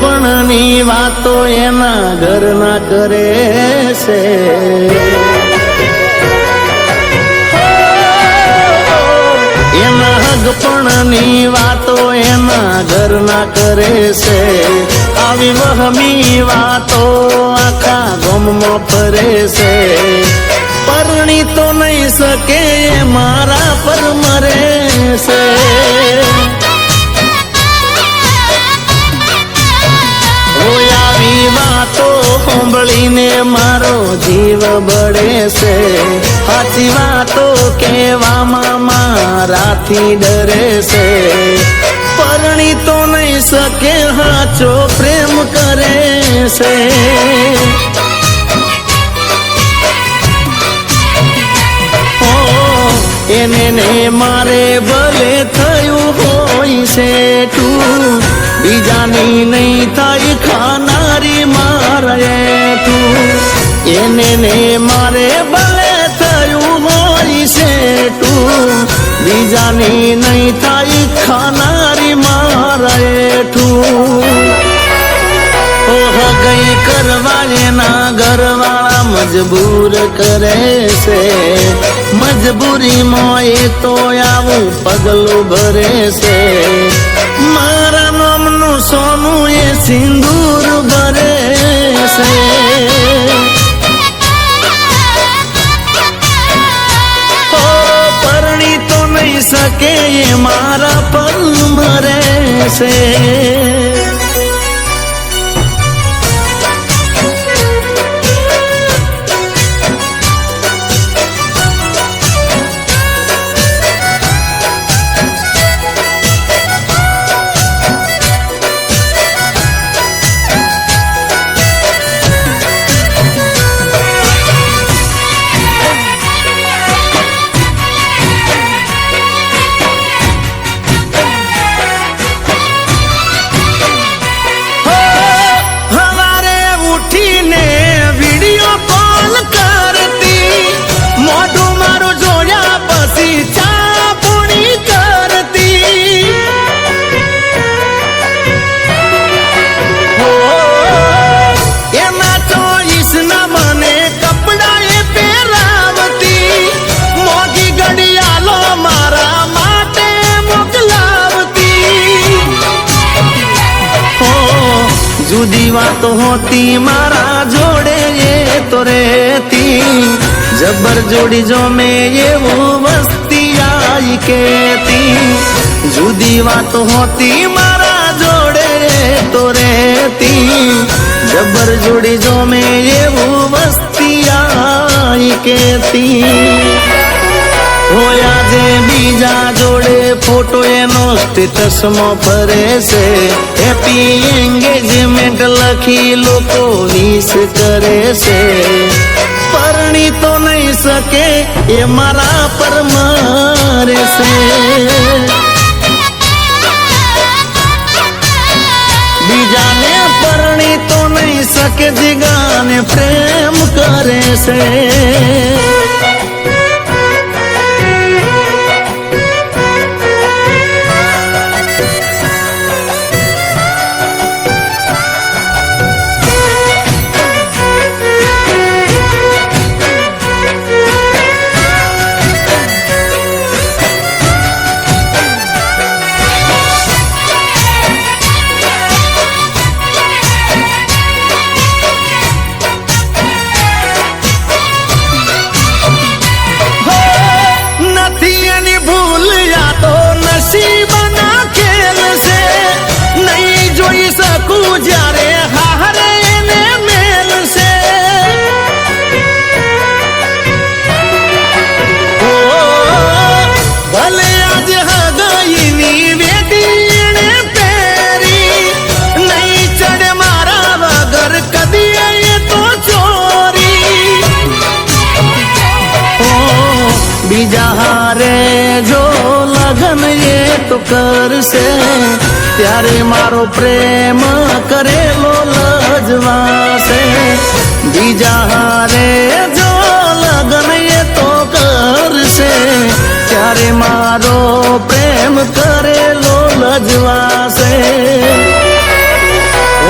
નાનપણની વાતો એના ઘરના કરે છે. એના હગપણની વાતો એના ઘરના કરે છે. આવી વહમી વાતો આખા ગામમાં ફરે છે. પરણી તો નહીં શકે મારા પર મરે છે. આવી વાતો સાંભળીને મારો જીવ બળે છે. સાચી વાતો કહેવામાં મારાથી ડરે છે. પરણી તો નહીં શકે સાચો પ્રેમ કરે છે. એને ને મારે ભલે થયું હોય છે તું, બીજાની નહીં થાય ખાનારી મારે તું. એને ને મારે ભલે થયું હોય છે તું, બીજાની નહીં થાય ખાનારી મારે તું. ગઈ કરવા એના ઘરવાળા મજબૂર કરે છે. મજબૂરીમાં એ તો આવું પગલું ભરે છે. મારા નામનું સોનું એ સિંદૂર ભરે છે. પરણી તો નહીં શકે એ મારા પર મરે છે. જુદી વાતો હોતી મારા જોડે એ તો રહેતી. જબર જોડી જો મેં એવું વસ્તી આઈ કેતી. જુદી વાતો હોતી મારા જોડે એ તો રહેતી. જબર જોડી જો મેં એવું વસ્તી આઈ કેતી. હોયા જે બીજા જોડે ફોટો એનો સ્ટેટસમાં ફરે છે. હેપી એંગેજમેન્ટ લખી લોકો વિશ કરે છે. પરણી તો નહીં શકે એ મારા પર મરે છે. બીજાને પરણી તો નહીં શકે જીગાને પ્રેમ કરે છે. જ્યારે હારે એને મેલ છે. ભલે આજ હગઈની વેદી એને પહેરી, નહીં ચડે મારા વગર કદી એ તો ચોરી. બીજા હારે જો લગન એ તો કરશે, ત્યારે મારો પ્રેમ કરેલો લજવાશે. બીજા હારે જો લગન એ તો કરશે, ત્યારે મારો પ્રેમ કરેલો લજવાશે.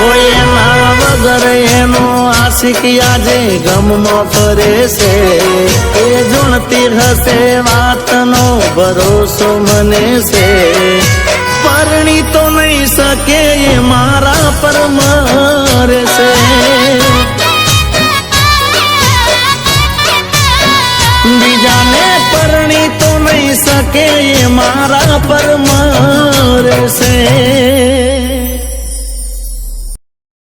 ઓ આશિક આજે ગમમાં ફરે છે એ જોણતી હશે વાતનો ભરોસો મને છે પરણી તો નહીં શકે એ મારા પર મરે છે બીજાને પરણી તો નહીં શકે એ મારા પર મરે છે